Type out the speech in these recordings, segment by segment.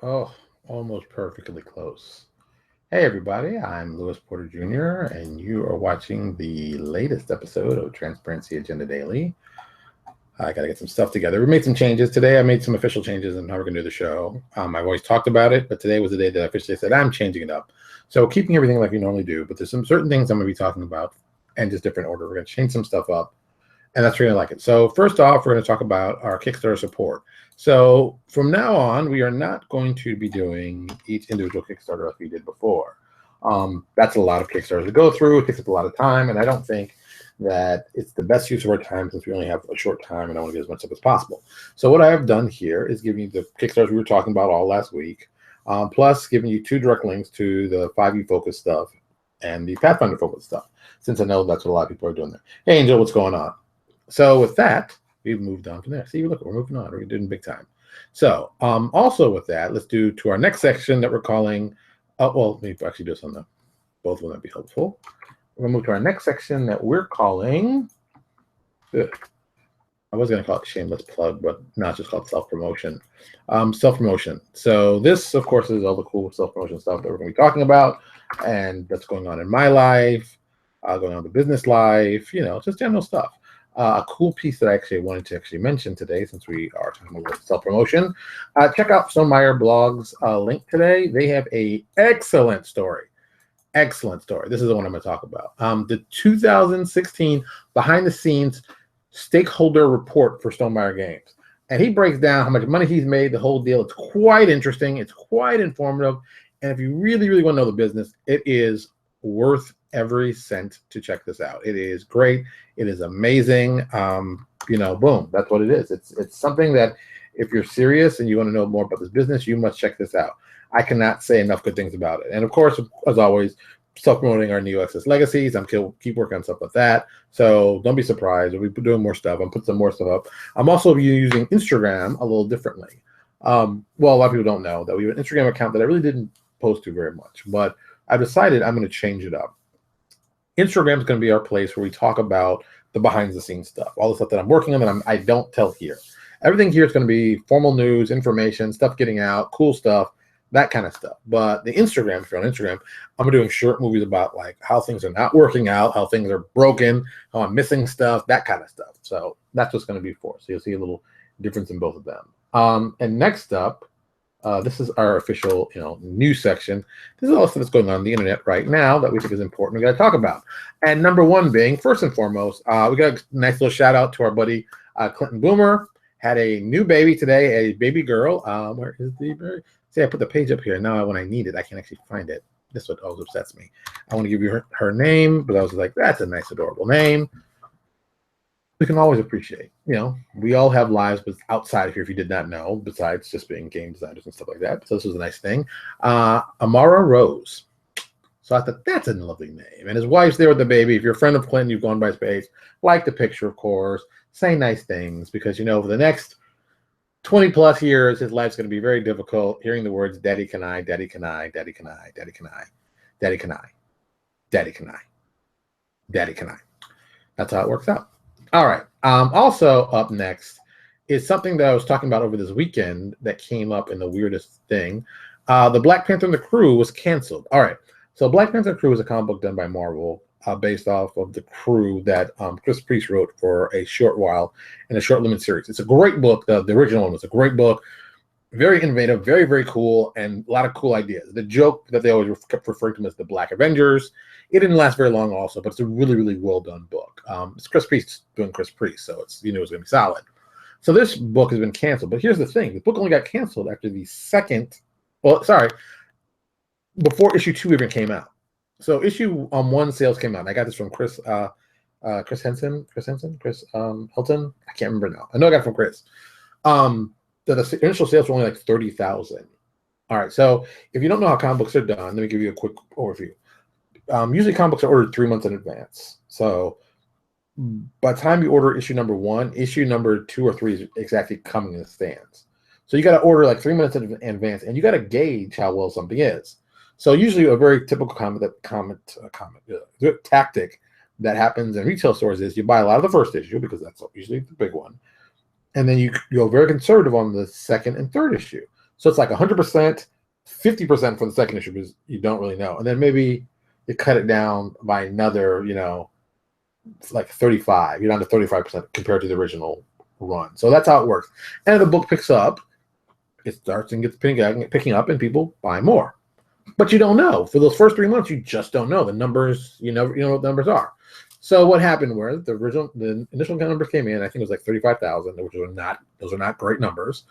Oh, almost perfectly close. Hey, everybody, I'm Lewis Porter Jr., and you are watching the latest episode of Transparency Agenda Daily. I got to get some stuff together. We made some changes today. I made some official changes in how we're going to do the show. I've always talked about it, but today was the day that I officially said I'm changing it up. So keeping everything like we normally do, but there's some certain things I'm going to be talking about and just different order. We're going to change some stuff up, and that's really like it. So first off, we're going to talk about our Kickstarter support. So from now on, we are not going to be doing each individual Kickstarter like we did before. That's a lot of Kickstarters to go through. It takes up a lot of time, and I don't think that it's the best use of our time since we only have a short time and I want to get as much up as possible. So what I have done here is giving you the Kickstarters we were talking about all last week, plus giving you 2 direct links to the 5e focus stuff and the Pathfinder focus stuff, since I know that's what a lot of people are doing there. Hey, Angel, what's going on? So with that, we've moved on from there. See, look, we're moving on. We're doing big time. So also with that, let's do to our next section that we're calling, well, let me actually do this on the, both of them would be helpful. We're going to move to our next section that we're calling, I was going to call it shameless plug, but now it's just called self-promotion. Self-promotion. So this, of course, is all the cool self-promotion stuff that we're going to be talking about, and that's going on in my life, going on in the business life, you know, just general stuff. A cool piece that I actually wanted to mention today, since we are talking about self-promotion, check out Stonemeyer Blog's link today. They have a excellent story. Excellent story. This is the one I'm going to talk about. The 2016 behind-the-scenes stakeholder report for Stonemeyer Games. And he breaks down how much money he's made, the whole deal. It's quite interesting. It's quite informative. And if you really, really want to know the business, it is worth every cent to check this out. It is great. It is amazing. You know, boom, that's what it is. It's something that if you're serious and you want to know more about this business, you must check this out. I cannot say enough good things about it. And of course, as always, self-promoting our new Access Legacies. I'm keep working on stuff like that. So don't be surprised. We'll be doing more stuff. I'm putting some more stuff up. I'm also using Instagram a little differently. Well, a lot of people don't know that we have an Instagram account that I really didn't post to very much, but I've decided I'm going to change it up. Instagram is going to be our place where we talk about the behind-the-scenes stuff, all the stuff that I'm working on that I don't tell here. Everything here is going to be formal news, information, stuff getting out, cool stuff, that kind of stuff. But the Instagram, if you're on Instagram, I'm doing short movies about like how things are not working out, how things are broken, how I'm missing stuff, that kind of stuff. So that's what's going to be for. So you'll see a little difference in both of them. And next up, this is our official, news section. This is all stuff that's going on the internet right now that we think is important. We got to talk about. And number one being, first and foremost, we got a nice little shout out to our buddy Clinton Boomer. Had a new baby today, a baby girl. Where is the baby? See, I put the page up here. Now when I need it, I can actually find it. This is what always upsets me. I want to give you her name, but I was like, that's a nice, adorable name. We can always appreciate, we all have lives but outside of here, if you did not know, besides just being game designers and stuff like that. So this was a nice thing. Amara Rose. So I thought, that's a lovely name. And his wife's there with the baby. If you're a friend of Clinton, you've gone by his page, like the picture, of course, say nice things, because, for the next 20 plus years, his life's going to be very difficult hearing the words, daddy can I, daddy can I, daddy can I, daddy can I, daddy can I, daddy can I, daddy can I. That's how it works out. All right. Also up next is something that I was talking about over this weekend that came up in the weirdest thing. The Black Panther and the Crew was canceled. All right. So Black Panther and the Crew is a comic book done by Marvel, based off of the crew that Chris Priest wrote for a short while in a short limited series. It's a great book. The original one was a great book. Very innovative, very, very cool, and a lot of cool ideas. The joke that they always kept referring to them as the Black Avengers. It didn't last very long also, but it's a really, really well-done book. It's Chris Priest doing Chris Priest, so it's it's going to be solid. So this book has been canceled, but here's the thing. The book only got canceled after before issue 2 even came out. So issue 1 sales came out. And I got this from Chris Hilton. I can't remember now. I know I got it from Chris. The initial sales were only like 30,000. All right. So if you don't know how comic books are done, let me give you a quick overview. Usually comic books are ordered 3 months in advance. So by the time you order issue number 1, issue number 2 or 3 is exactly coming in the stands. So you got to order like 3 minutes in advance, and you got to gauge how well something is. So usually a very typical tactic that happens in retail stores is you buy a lot of the first issue because that's usually the big one. And then you go very conservative on the second and third issue. So it's like 100%, 50% for the second issue because you don't really know. And then maybe you cut it down by another, like 35. You're down to 35% compared to the original run. So that's how it works. And the book picks up, it starts and gets picking up, and people buy more. But you don't know. For those first 3 months, you just don't know. The numbers, you know what the numbers are. So what happened was the initial numbers came in, I think it was like 35,000, which those are not great numbers.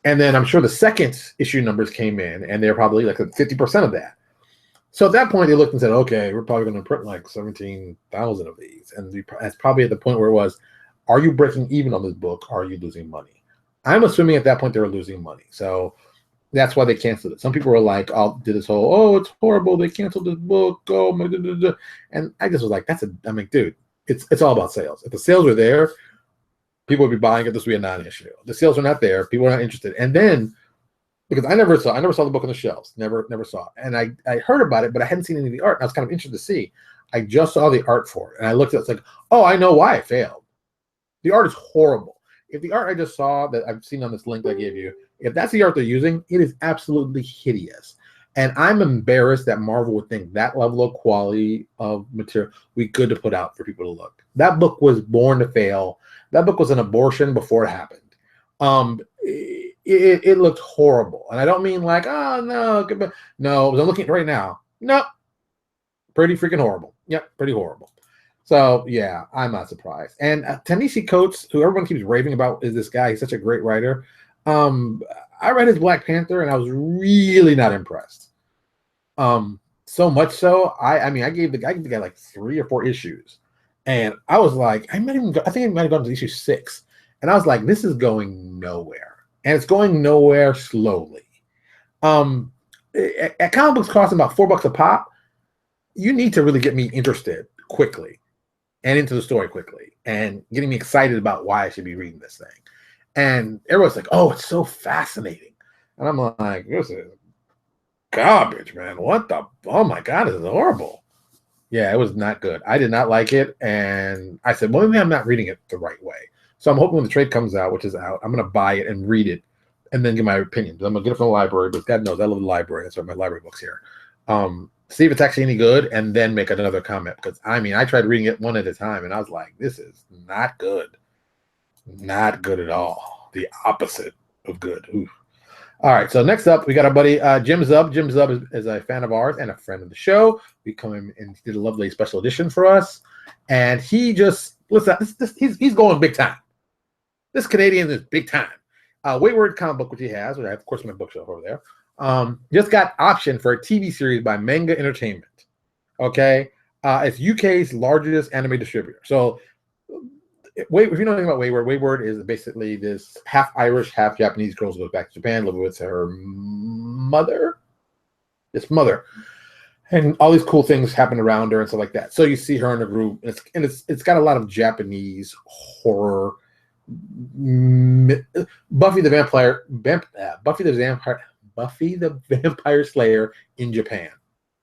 And then I'm sure the second issue numbers came in, and they're probably like 50% of that. So at that point, they looked and said, okay, we're probably going to print like 17,000 of these. And that's probably at the point where it was, are you breaking even on this book? Or are you losing money? I'm assuming at that point they were losing money. So that's why they canceled it. Some people were like, did this whole, oh, it's horrible. They canceled this book. Oh, my, da, da, da. And I just was like, dude, it's all about sales. If the sales are there, people would be buying it. This would be a non-issue. The sales are not there. People are not interested. And then, because I never saw the book on the shelves. Never saw it. And I heard about it, but I hadn't seen any of the art. And I was kind of interested to see. I just saw the art for it. And I looked at it, it's like, oh, I know why it failed. The art is horrible. If the art I just saw that I've seen on this link I gave you, if that's the art they're using, it is absolutely hideous. And I'm embarrassed that Marvel would think that level of quality of material we good to put out for people to look. That book was born to fail. That book was an abortion before it happened. It looked horrible. And I don't mean like, oh, no. No, I'm looking at it right now. No, pretty freaking horrible. Yep, pretty horrible. So, yeah, I'm not surprised. And Ta-Nehisi Coates, who everyone keeps raving about, is this guy. He's such a great writer. I read his Black Panther, and I was really not impressed. So much so, I gave the guy like 3 or 4 issues. And I was like, I think I might have gone to issue 6. And I was like, this is going nowhere. And it's going nowhere slowly. At comic books costing about $4 a pop, you need to really get me interested quickly and into the story quickly and getting me excited about why I should be reading this thing. And everyone's like, oh, it's so fascinating. And I'm like, this is garbage, man. Oh my God, this is horrible. Yeah, it was not good. I did not like it. And I said, well, maybe I'm not reading it the right way. So I'm hoping when the trade comes out, which is out, I'm going to buy it and read it and then give my opinion. I'm going to get it from the library, but God knows I love the library. That's why my library books here. See if it's actually any good, and then make another comment. Because, I tried reading it one at a time, and I was like, this is not good. Not good at all. The opposite of good. Oof. All right, so next up, we got our buddy Jim Zub. Jim Zub is a fan of ours and a friend of the show. We come in and did a lovely special edition for us. And he just, listen, he's going big time. This Canadian is big time. Wayward comic book, which he has, which I have, of course, my bookshelf over there. Just got option for a TV series by Manga Entertainment. Okay, it's UK's largest anime distributor. So, if you know anything about Wayward, Wayward is basically this half Irish, half Japanese girl who goes back to Japan, living with her mother, and all these cool things happen around her and stuff like that. So you see her in a group, and it's got a lot of Japanese horror. Buffy the Vampire Slayer in Japan.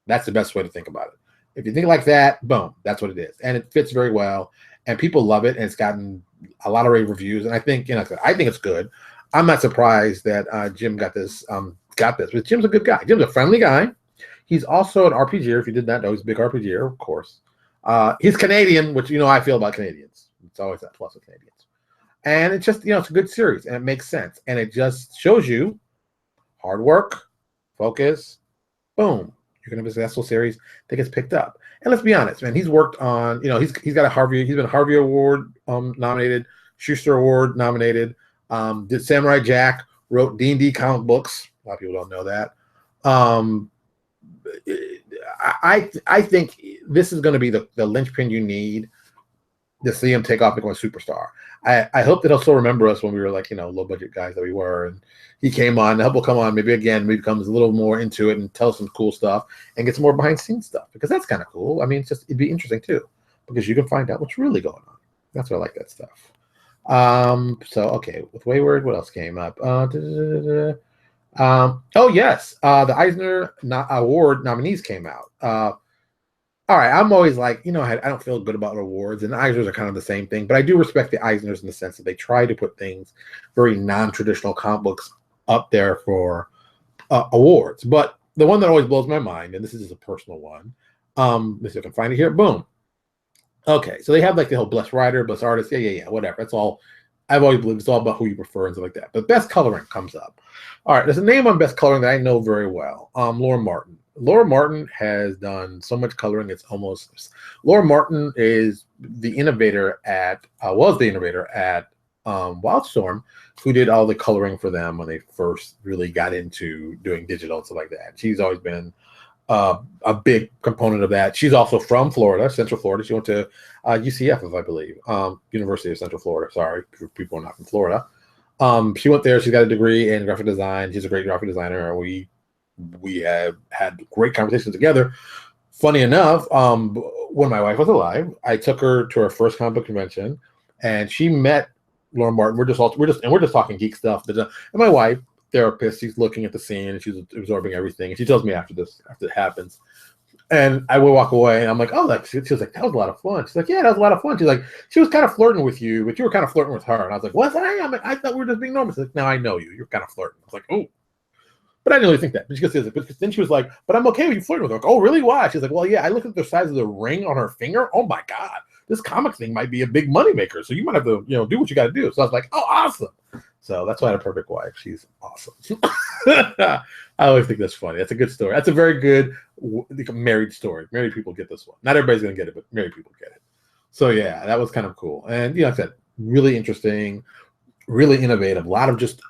That's the best way to think about it. If you think like that, boom, that's what it is. And it fits very well. And people love it. And it's gotten a lot of rave reviews. And I think it's good. I'm not surprised that Jim got this. But Jim's a good guy. Jim's a friendly guy. He's also an RPGer. If you did not know, he's a big RPGer, of course. He's Canadian, which I feel about Canadians. It's always that plus with Canadians. And it's just, it's a good series. And it makes sense. And it just shows you hard work, focus, boom. You're going to have a successful series that gets picked up. And let's be honest, man, he's worked on, he's got he's been Harvey Award nominated, Schuster Award nominated, did Samurai Jack, wrote D&D comic books. A lot of people don't know that. I think this is going to be the linchpin you need to see him take off and become a superstar. I hope that he'll still remember us when we were like, low budget guys that we were. And he came on. I hope he'll come on maybe again, maybe becomes a little more into it and tell some cool stuff and get some more behind the scenes stuff, because that's kind of cool. I mean, it'd be interesting too, because you can find out what's really going on. That's why I like that stuff. So, okay, with Wayward, what else came up? Oh, yes. The Eisner Award nominees came out. All right, I'm always like, I don't feel good about awards, and the Eisners are kind of the same thing, but I do respect the Eisners in the sense that they try to put things very non-traditional comic books up there for awards. But the one that always blows my mind, and this is just a personal one, let's see if I can find it here. Boom. Okay, so they have like the whole blessed writer, blessed artist, yeah, whatever. That's all. I've always believed it's all about who you prefer and stuff like that. But best coloring comes up. All right, there's a name on best coloring that I know very well. Laura Martin. Laura Martin has done so much coloring. It's almost. Laura Martin is the innovator at Wildstorm, who did all the coloring for them when they first really got into doing digital and stuff like that. She's always been a big component of that. She's also from Florida, Central Florida. She went to UCF, I believe, University of Central Florida. Sorry, for people who are not from Florida. She went there. She got a degree in graphic design. She's a great graphic designer. We have had great conversations together. Funny enough, when my wife was alive, I took her to her first comic book convention, and she met Laura Martin. We're just talking geek stuff. And my wife, therapist, she's looking at the scene and she's absorbing everything. And she tells me after it happens, and I will walk away, and I'm like, oh, she was like, that was a lot of fun. She's like, yeah, that was a lot of fun. She's like, she was kind of flirting with you, but you were kind of flirting with her. And I was like, was I? I thought we were just being normal. She's like, now I know you. You're kind of flirting. I was like, oh. But I didn't really think that. But she goes, because then she was like, but I'm okay with you flirting with her. Like, oh, really? Why? She's like, well, yeah, I looked at the size of the ring on her finger. Oh my God, this comic thing might be a big moneymaker. So you might have to, do what you got to do. So I was like, oh, awesome. So that's why I had a perfect wife. She's awesome. I always think that's funny. That's a good story. That's a very good married story. Married people get this one. Not everybody's going to get it, but married people get it. So yeah, that was kind of cool. And like I said, really interesting, really innovative. A lot of just,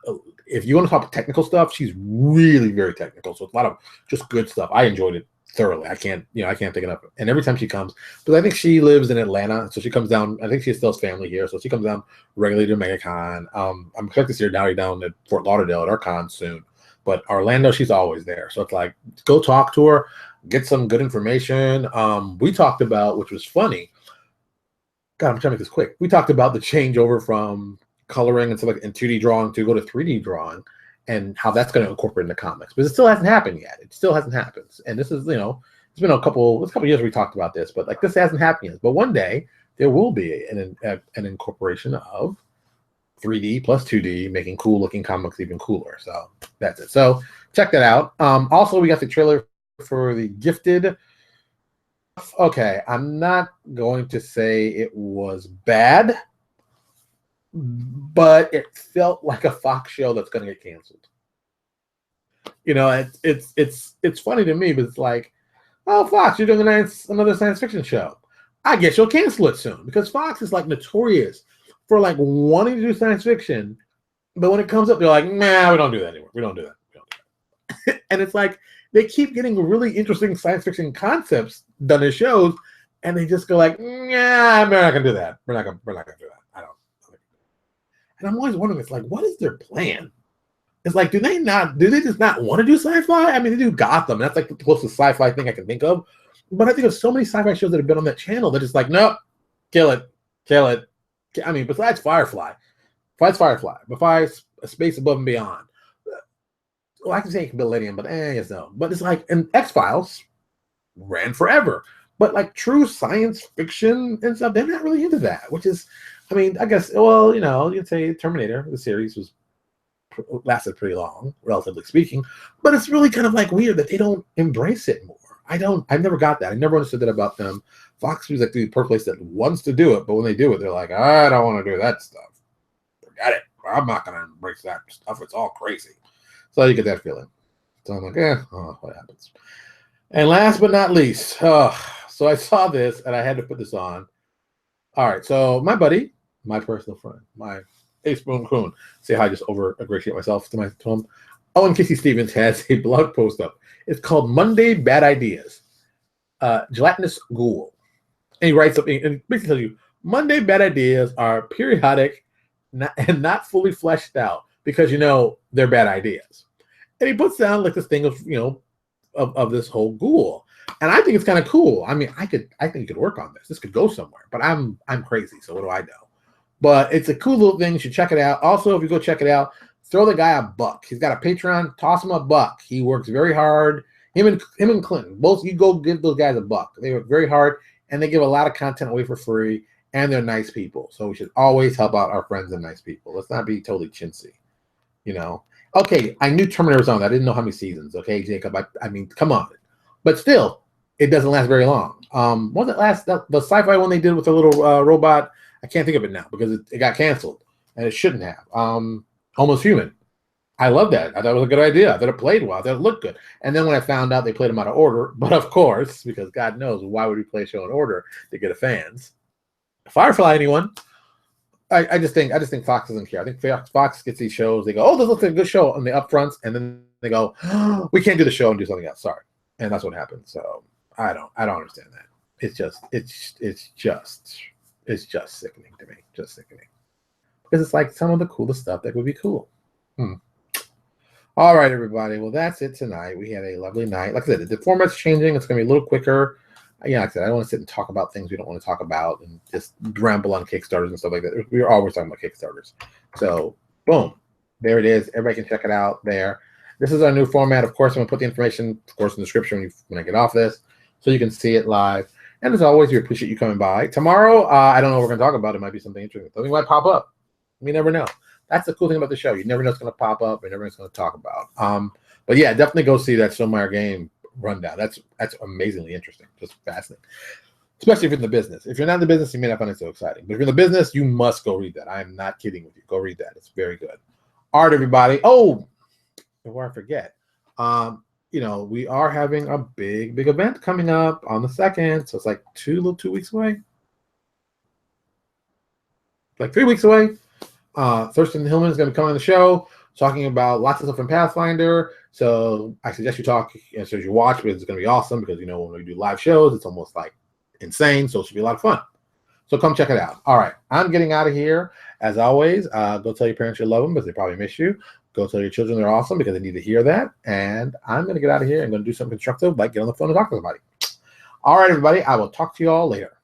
if you want to talk technical stuff, she's really very technical. So it's a lot of just good stuff. I enjoyed it thoroughly. I can't take it up. And every time she comes, but I think she lives in Atlanta, so she comes down. I think she still has family here, so she comes down regularly to MegaCon. I'm expecting to see her down at Fort Lauderdale at our con soon. But Orlando, she's always there. So it's like, go talk to her, get some good information. We talked about, which was funny. God, I'm trying to make this quick. We talked about the changeover from coloring and stuff like and 2D drawing to go to 3D drawing, and how that's going to incorporate into comics. But it still hasn't happened yet. It still hasn't happened. And this is, it's been a couple years we talked about this, but like this hasn't happened yet. But one day there will be an incorporation of 3D plus 2D, making cool looking comics even cooler. So that's it. So check that out. Also, we got the trailer for The Gifted. Okay, I'm not going to say it was bad, but it felt like a Fox show that's going to get canceled. It's funny to me, but it's like, oh, Fox, you're doing another science fiction show. I guess you'll cancel it soon, because Fox is like notorious for like wanting to do science fiction, but when it comes up, they're like, nah, we don't do that anymore. We don't do that. And it's like they keep getting really interesting science fiction concepts done as shows, and they just go like, nah, we're not gonna do that. We're not gonna do that. And I'm always wondering, it's like, what is their plan? It's like, do they just not want to do sci-fi? I mean, they do Gotham, and that's like the closest sci-fi thing I can think of. But I think of so many sci-fi shows that have been on that channel, they're just like, nope, kill it. I mean, besides Firefly, besides A Space Above and Beyond. Well, I can say Millennium, but yes, no. But it's like, and X-Files ran forever. But like true science fiction and stuff, they're not really into that, which is, I mean, I guess, well, you'd say Terminator, the series lasted pretty long, relatively speaking, but it's really kind of like weird that they don't embrace it more. I've never got that. I never understood that about them. Fox was like the perfect place that wants to do it, but when they do it, they're like, I don't want to do that stuff. Forget it. I'm not going to embrace that stuff. It's all crazy. So you get that feeling. So I'm like, what happens? And last but not least, so I saw this and I had to put this on. All right, so my buddy, my personal friend, my Ace Boom Coon, say hi, just over ingratiate myself to him. Owen Casey Stevens has a blog post up. It's called Monday Bad Ideas. Gelatinous Ghoul. And he writes something and basically tells you Monday Bad Ideas are periodic and not fully fleshed out because they're bad ideas. And he puts down like this thing of of this whole ghoul. And I think it's kind of cool. I mean, I think you could work on this. This could go somewhere, but I'm crazy, so what do I know? But it's a cool little thing. You should check it out. Also, if you go check it out, throw the guy a buck. He's got a Patreon. Toss him a buck. He works very hard. Him and Clinton, both, you go give those guys a buck. They work very hard, and they give a lot of content away for free, and they're nice people. So we should always help out our friends and nice people. Let's not be totally chintzy, Okay, I knew Terminator was on. I didn't know how many seasons. Okay, Jacob. I mean, come on. But still, it doesn't last very long. Wasn't it last the sci-fi one they did with the little robot? I can't think of it now because it got canceled and it shouldn't have. Almost Human. I love that. I thought it was a good idea. I thought it played well. I thought it looked good. And then when I found out they played them out of order, but of course, because God knows why would we play a show in order to get a fans? Firefly, anyone? I just think Fox doesn't care. I think Fox gets these shows. They go, oh, this looks like a good show on the upfronts, and then they go, oh, we can't do the show and do something else. Sorry, and that's what happens. So I don't understand that. It's just sickening to me. Just sickening because it's like some of the coolest stuff that would be cool. All right, everybody. Well, that's it tonight. We had a lovely night. Like I said, the format's changing. It's going to be a little quicker. Yeah, like I said, I don't want to sit and talk about things we don't want to talk about and just ramble on Kickstarters and stuff like that. We're always talking about Kickstarters. So, boom. There it is. Everybody can check it out there. This is our new format. Of course, I'm going to put the information, of course, in the description when I get off this so you can see it live. And as always, we appreciate you coming by. Tomorrow, I don't know what we're going to talk about. It might be something interesting. Something might pop up. We never know. That's the cool thing about the show. You never know what's going to pop up. You never know what's going to talk about. But yeah, definitely go see that Stonemaier game rundown. That's amazingly interesting. Just fascinating. Especially if you're in the business. If you're not in the business, you may not find it so exciting. But if you're in the business, you must go read that. I am not kidding with you. Go read that. It's very good. All right, everybody. Oh, before I forget, we are having a big event coming up on the 2nd. So it's like 2 weeks away. Like 3 weeks away. Thurston Hillman is going to be coming on the show talking about lots of stuff from Pathfinder. So I suggest you talk as you watch because it's going to be awesome because, when we do live shows, it's almost like insane. So it should be a lot of fun. So come check it out. All right. I'm getting out of here. As always, go tell your parents you love them because they probably miss you. Go tell your children they're awesome because they need to hear that. And I'm going to get out of here and going to do something constructive like get on the phone and talk to somebody. All right, everybody. I will talk to you all later.